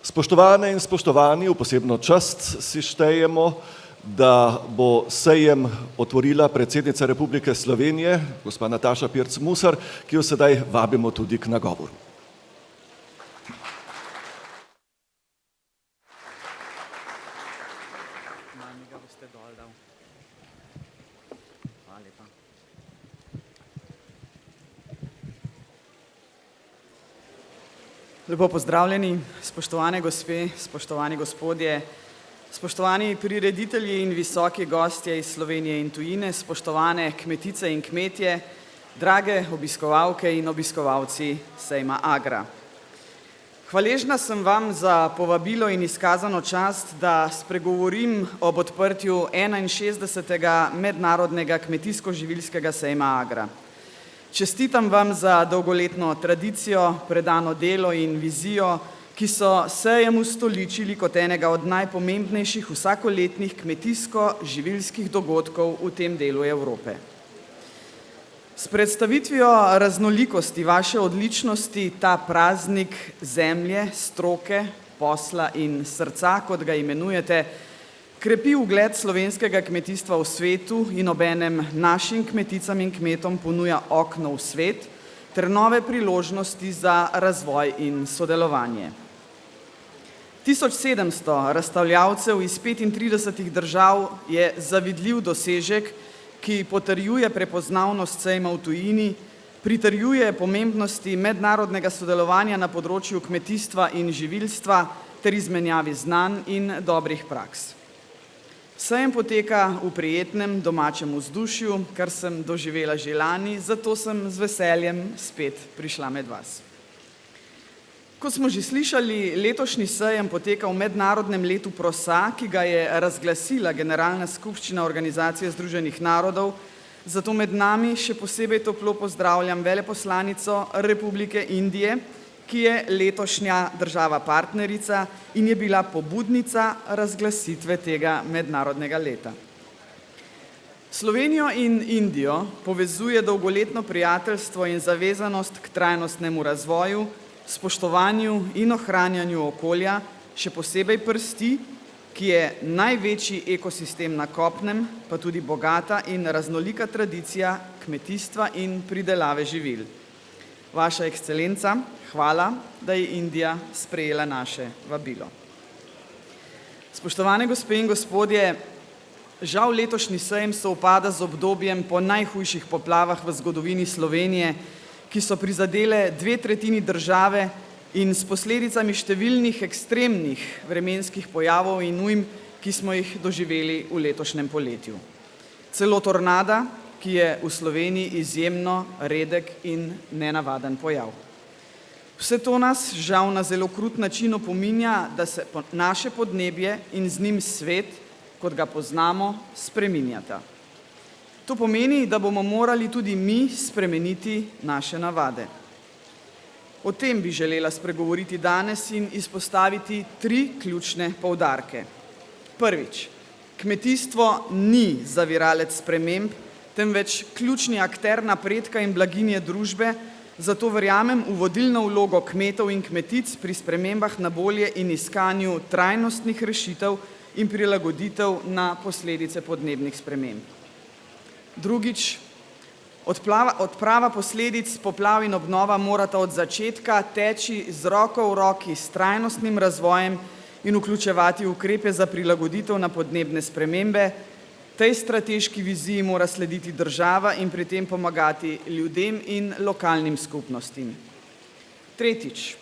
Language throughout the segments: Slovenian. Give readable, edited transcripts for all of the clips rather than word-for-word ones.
Spoštovane in spoštovani, v posebno čast si štejemo, da bo sejem otvorila predsednica Republike Slovenije, gospa Nataša Pirc Musar, ki jo sedaj vabimo tudi k nagovoru. Lepo pozdravljeni, spoštovane gospe, spoštovani gospodje, spoštovani prireditelji in visoki gostje iz Slovenije in tujine, spoštovane kmetice in kmetje, drage obiskovalke in obiskovalci sejma Agra. Hvaležna sem vam za povabilo in izkazano čast, da spregovorim ob odprtju 61. mednarodnega kmetijsko-živilskega sejma Agra. Čestitam vam za dolgoletno tradicijo, predano delo in vizijo, ki so sejem ustoličili kot enega od najpomembnejših vsakoletnih kmetijsko-živilskih dogodkov v tem delu Evrope. S predstavitvijo raznolikosti vaše odličnosti ta praznik zemlje, stroke, posla in srca, kot ga imenujete, krepi ugled slovenskega kmetijstva v svetu in obenem našim kmeticam in kmetom ponuja okno v svet ter nove priložnosti za razvoj in sodelovanje. 1700 razstavljavcev iz 35 držav je zavidljiv dosežek, ki potrjuje prepoznavnost sejma v tujini, pritrjuje pomembnosti mednarodnega sodelovanja na področju kmetijstva in živilstva ter izmenjavi znanj in dobrih praks. Sejem poteka v prijetnem domačem vzdušju, kar sem doživela že lani, zato sem z veseljem spet prišla med vas. Kot smo že slišali, letošnji sejem poteka v mednarodnem letu prosa, ki ga je razglasila Generalna skupščina Organizacije združenih narodov, zato med nami še posebej toplo pozdravljam veleposlanico Republike Indije, ki je letošnja država partnerica in je bila pobudnica razglasitve tega mednarodnega leta. Slovenijo in Indijo povezuje dolgoletno prijateljstvo in zavezanost k trajnostnemu razvoju, spoštovanju in ohranjanju okolja, še posebej prsti, ki je največji ekosistem na kopnem, pa tudi bogata in raznolika tradicija kmetijstva in pridelave živil. Vaša ekscelenca, hvala, da je Indija sprejela naše vabilo. Spoštovane gospe in gospodje, žal letošnji sejem sovpada z obdobjem po najhujših poplavah v zgodovini Slovenije, ki so prizadele 2/3 države in s posledicami številnih ekstremnih vremenskih pojavov in ujm, ki smo jih doživeli v letošnjem poletju. Celo tornada, ki je v Sloveniji izjemno redek in nenavaden pojav. Vse to nas žal na zelo krut način opominja, da se naše podnebje in z njim svet, kot ga poznamo, spreminjata. To pomeni, da bomo morali tudi mi spremeniti naše navade. O tem bi želela spregovoriti danes in izpostaviti 3 ključne poudarke. Prvič, kmetijstvo ni zaviralec sprememb, temveč ključni akter napredka in blaginje družbe, zato verjamem v vodilno vlogo kmetov in kmetic pri spremembah na bolje in iskanju trajnostnih rešitev in prilagoditev na posledice podnebnih sprememb. Drugič, odprava posledic poplav in obnova morata od začetka teči z roko v roki s trajnostnim razvojem in vključevati ukrepe za prilagoditev na podnebne spremembe. Tej strateški viziji mora slediti država in pri tem pomagati ljudem in lokalnim skupnostim. Tretjič,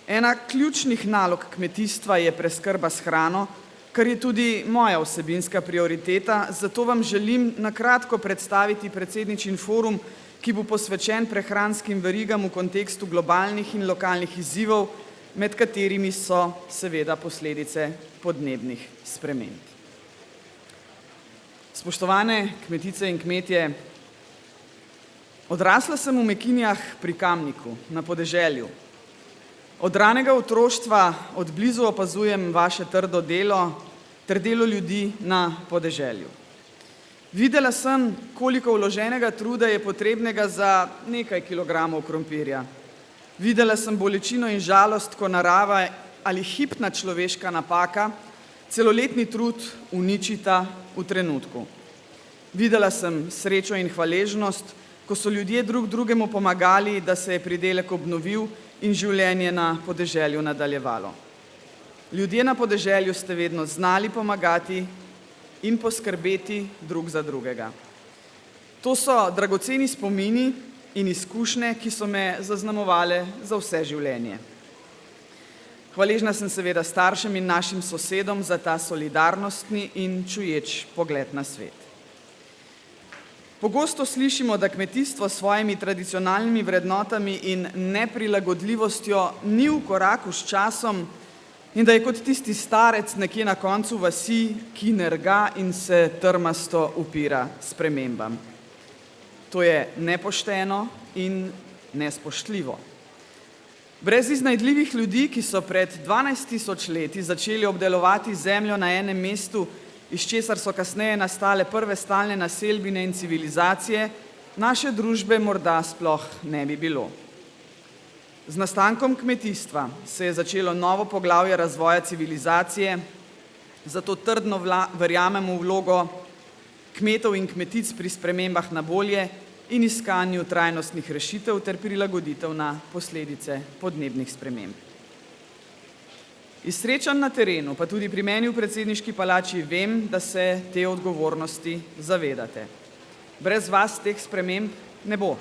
ena ključnih nalog kmetijstva je preskrba s hrano, kar je tudi moja vsebinska prioriteta, zato vam želim na kratko predstaviti predsedničin forum, ki bo posvečen prehranskim verigam v kontekstu globalnih in lokalnih izzivov, med katerimi so seveda posledice podnebnih sprememb. Spoštovane kmetice in kmetje, odrasla sem v Mekinjah pri Kamniku, na podeželju. Od ranega otroštva od blizu opazujem vaše trdo delo ter delo ljudi na podeželju. Videla sem, koliko vloženega truda je potrebnega za nekaj kilogramov krompirja. Videla sem bolečino in žalost, ko narava ali hipna človeška napaka celoletni trud uničita v trenutku. Videla sem srečo in hvaležnost, ko so ljudje drug drugemu pomagali, da se je pridelek obnovil in življenje na podeželju nadaljevalo. Ljudje na podeželju ste vedno znali pomagati in poskrbeti drug za drugega. To so dragoceni spomini in izkušnje, ki so me zaznamovale za vse življenje. Hvaležna sem seveda staršem in našim sosedom za ta solidarnostni in čuječ pogled na svet. Pogosto slišimo, da kmetijstvo s svojimi tradicionalnimi vrednotami in neprilagodljivostjo ni v koraku s časom in da je kot tisti starec nekje na koncu vasi, ki nerga in se trmasto upira spremembam. To je nepošteno in nespoštljivo. Brez iznajdljivih ljudi, ki so pred 12.000 leti začeli obdelovati zemljo na enem mestu, iz česar so kasneje nastale prve stalne naselbine in civilizacije, naše družbe morda sploh ne bi bilo. Z nastankom kmetijstva se je začelo novo poglavje razvoja civilizacije, zato trdno verjamemo v vlogo kmetov in kmetic pri spremembah na bolje in iskanju trajnostnih rešitev ter prilagoditev na posledice podnebnih sprememb. Iz srečanj na terenu, pa tudi pri meni v predsedniški palači, vem, da se te odgovornosti zavedate. Brez vas teh sprememb ne bo.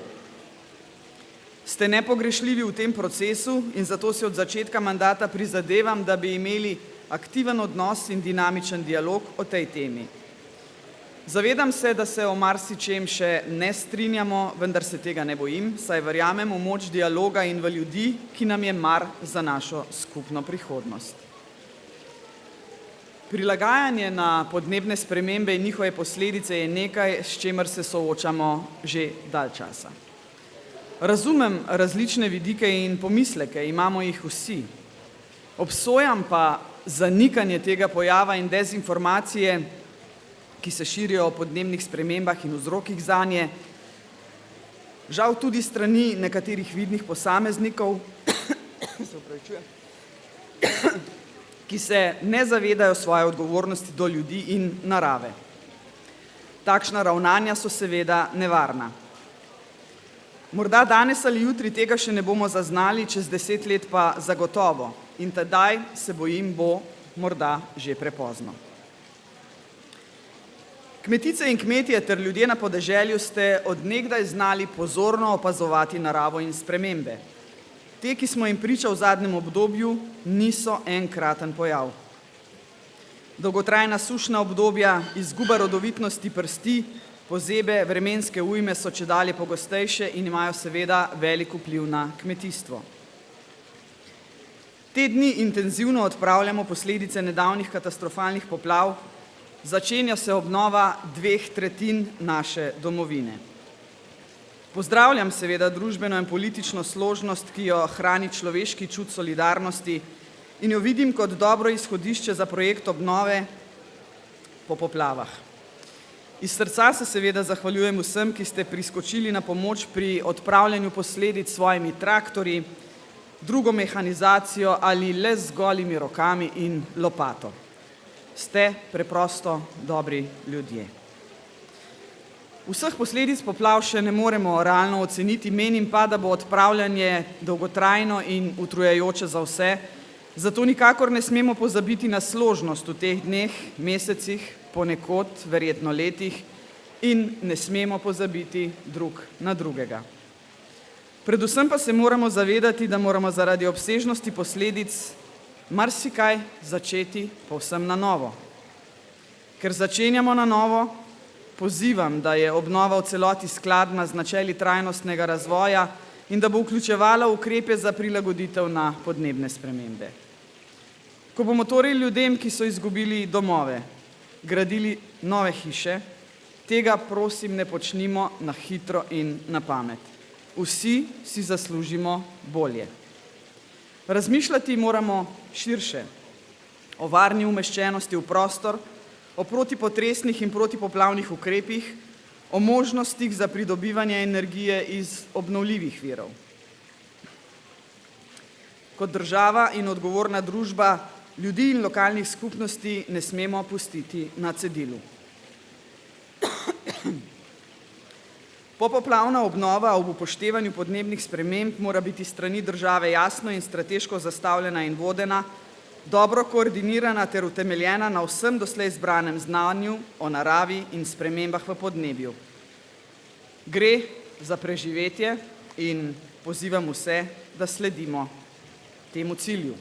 Ste nepogrešljivi v tem procesu in zato se od začetka mandata prizadevam, da bi imeli aktiven odnos in dinamičen dialog o tej temi. Zavedam se, da se o marsičem še ne strinjamo, vendar se tega ne bojim, saj verjamem v moč dialoga in v ljudi, ki nam je mar za našo skupno prihodnost. Prilagajanje na podnebne spremembe in njihove posledice je nekaj, s čimer se soočamo že dalj časa. Razumem različne vidike in pomisleke, imamo jih vsi. Obsojam pa zanikanje tega pojava in dezinformacije, ki se širijo o podnebnih spremembah in vzrokih zanje, žal tudi strani nekaterih vidnih posameznikov, ki se ne zavedajo svoje odgovornosti do ljudi in narave. Takšna ravnanja so seveda nevarna. Morda danes ali jutri tega še ne bomo zaznali, čez 10 let pa zagotovo in tedaj, se bojim, bo morda že prepozno. Kmetice in kmetje ter ljudje na podeželju ste od nekdaj znali pozorno opazovati naravo in spremembe. Te, ki smo jim priča v zadnjem obdobju, niso enkraten pojav. Dolgotrajna sušna obdobja, izguba rodovitnosti prsti, pozebe, vremenske ujme so čedalje pogostejše in imajo seveda velik vpliv na kmetijstvo. Te dni intenzivno odpravljamo posledice nedavnih katastrofalnih poplav, začenja se obnova 2/3 naše domovine. Pozdravljam seveda družbeno in politično složnost, ki jo hrani človeški čut solidarnosti in jo vidim kot dobro izhodišče za projekt obnove po poplavah. Iz srca se seveda zahvaljujem vsem, ki ste priskočili na pomoč pri odpravljanju posledic s svojimi traktorji, drugo mehanizacijo ali le z golimi rokami in lopato. Ste preprosto dobri ljudje. Vseh posledic poplav še ne moremo realno oceniti, menim pa, da bo odpravljanje dolgotrajno in utrujajoče za vse, zato nikakor ne smemo pozabiti na složnost v teh dneh, mesecih, ponekod, verjetno letih in ne smemo pozabiti drug na drugega. Predvsem pa se moramo zavedati, da moramo zaradi obsežnosti posledic marsikaj začeti povsem na novo. Ker začenjamo na novo, pozivam, da je obnova v celoti skladna z načeli trajnostnega razvoja in da bo vključevala ukrepe za prilagoditev na podnebne spremembe. Ko bomo torej ljudem, ki so izgubili domove, gradili nove hiše, tega prosim ne počnimo na hitro in na pamet. Vsi si zaslužimo bolje. Razmišljati moramo širše, o varni umeščenosti v prostor, o protipotresnih in protipoplavnih ukrepih, o možnostih za pridobivanje energije iz obnovljivih virov. kot država in odgovorna družba ljudi in lokalnih skupnosti ne smemo pustiti na cedilu. Popoplavna obnova ob upoštevanju podnebnih sprememb mora biti strani države jasno in strateško zastavljena in vodena, dobro koordinirana ter utemeljena na vsem doslej zbranem znanju o naravi in spremembah v podnebju. Gre za preživetje in pozivam vse, da sledimo temu cilju.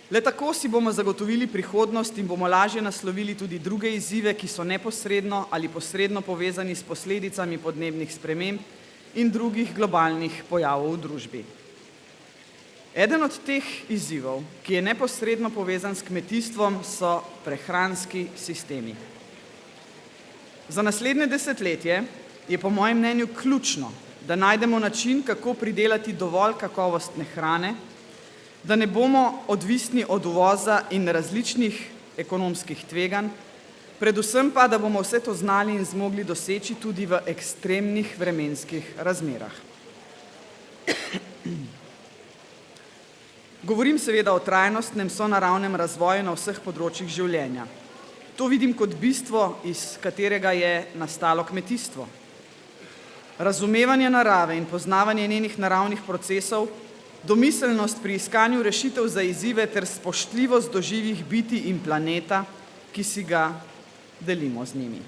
Le tako si bomo zagotovili prihodnost in bomo lažje naslovili tudi druge izzive, ki so neposredno ali posredno povezani s posledicami podnebnih sprememb in drugih globalnih pojavov v družbi. Eden od teh izzivov, ki je neposredno povezan s kmetijstvom, so prehranski sistemi. Za naslednje desetletje je po mojem mnenju ključno, da najdemo način, kako pridelati dovolj kakovostne hrane, da ne bomo odvisni od uvoza in različnih ekonomskih tveganj, predvsem pa, da bomo vse to znali in zmogli doseči tudi v ekstremnih vremenskih razmerah. Govorim seveda o trajnostnem sonaravnem razvoju na vseh področjih življenja. To vidim kot bistvo, iz katerega je nastalo kmetijstvo. Razumevanje narave in poznavanje njenih naravnih procesov, domiselnost pri iskanju rešitev za izzive ter spoštljivost do živih bitij in planeta, ki si ga delimo z njimi.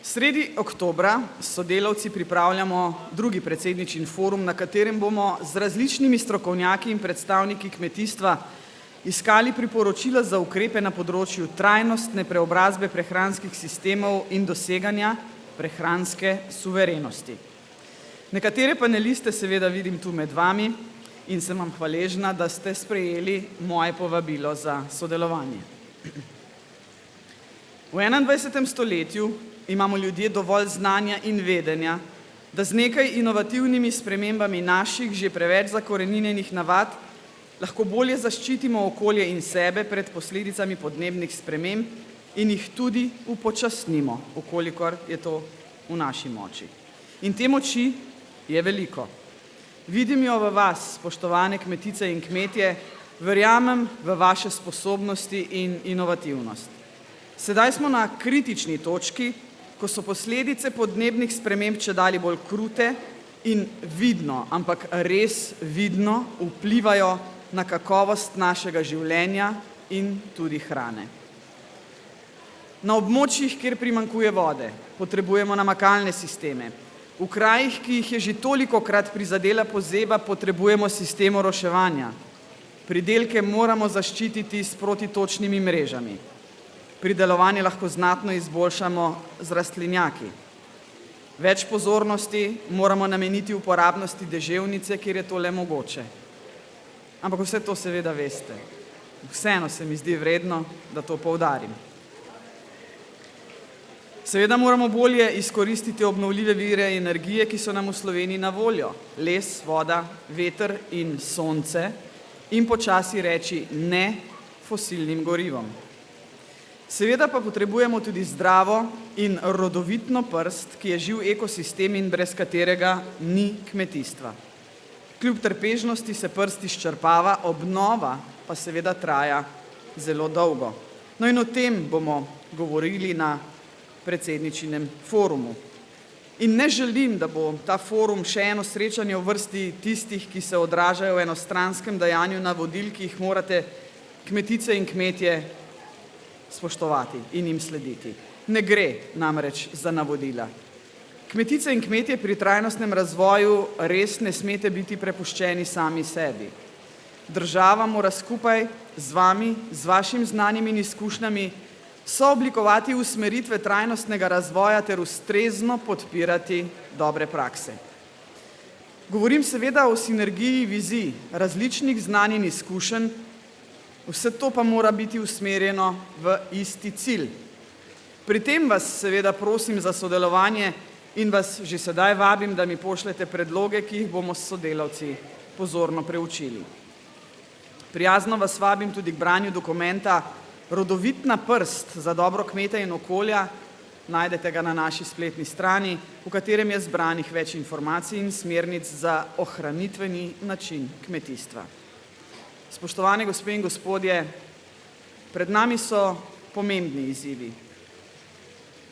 Sredi oktobra s sodelavci pripravljamo drugi predsedničin forum, na katerem bomo z različnimi strokovnjaki in predstavniki kmetijstva iskali priporočila za ukrepe na področju trajnostne preobrazbe prehranskih sistemov in doseganja prehranske suverenosti. Nekatere paneliste seveda vidim tu med vami in sem vam hvaležna, da ste sprejeli moje povabilo za sodelovanje. V 21. stoletju imamo ljudje dovolj znanja in vedenja, da z nekaj inovativnimi spremembami naših že preveč zakoreninjenih navad lahko bolje zaščitimo okolje in sebe pred posledicami podnebnih sprememb in jih tudi upočasnimo, ukolikor je to v naši moči. In te moči je veliko. Vidim jo v vas, spoštovane kmetice in kmetje, verjamem v vaše sposobnosti in inovativnost. Sedaj smo na kritični točki, ko so posledice podnebnih sprememb čedalje bolj krute in vidno, ampak res vidno vplivajo na kakovost našega življenja in tudi hrane. Na območjih, kjer primanjkuje vode, potrebujemo namakalne sisteme. V krajih, ki jih je že tolikokrat prizadela pozeba, potrebujemo sistem oroševanja. Pridelke moramo zaščititi s protitočnimi mrežami. Pridelovanje lahko znatno izboljšamo z rastlinjaki. Več pozornosti moramo nameniti uporabnosti deževnice, kjer je to le mogoče. Ampak vse to seveda veste. Vseeno se mi zdi vredno, da to poudarim. Seveda moramo bolje izkoristiti obnovljive vire energije, ki so nam v Sloveniji na voljo. Les, voda, veter in sonce in počasi reči ne fosilnim gorivom. Seveda pa potrebujemo tudi zdravo in rodovitno prst, ki je živ ekosistem in brez katerega ni kmetijstva. Kljub trpežnosti se prst izčrpava, obnova pa seveda traja zelo dolgo. No in o tem bomo govorili na predsedničinem forumu. In ne želim, da bo ta forum še eno srečanje v vrsti tistih, ki se odražajo v enostranskem dajanju navodil, ki jih morate kmetice in kmetje spoštovati in jim slediti. Ne gre namreč za navodila. Kmetice in kmetje pri trajnostnem razvoju res ne smete biti prepuščeni sami sebi. Država mora skupaj z vami, z vašim znanjem in izkušnjami sooblikovati usmeritve trajnostnega razvoja ter ustrezno podpirati dobre prakse. Govorim seveda o sinergiji vizij, različnih znanj in izkušenj, vse to pa mora biti usmerjeno v isti cilj. Pri tem vas seveda prosim za sodelovanje in vas že sedaj vabim, da mi pošljete predloge, ki jih bomo s sodelavci pozorno preučili. Prijazno vas vabim tudi k branju dokumenta Rodovitna prst za dobro kmeta in okolja, Najdete ga na naši spletni strani, v katerem je zbranih več informacij in smernic za ohranitveni način kmetijstva. Spoštovane gospe in gospodje, pred nami so pomembni izzivi.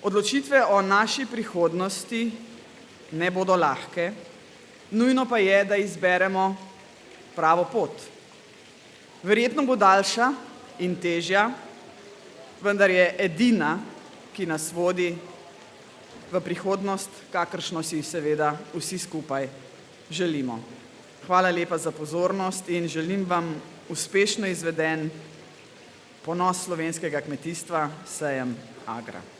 Odločitve o naši prihodnosti ne bodo lahke, nujno pa je, da izberemo pravo pot. Verjetno bo daljša in težja, vendar je edina, ki nas vodi v prihodnost, kakršno si seveda vsi skupaj želimo. Hvala lepa za pozornost in želim vam uspešno izveden ponos slovenskega kmetijstva, sejem Agra.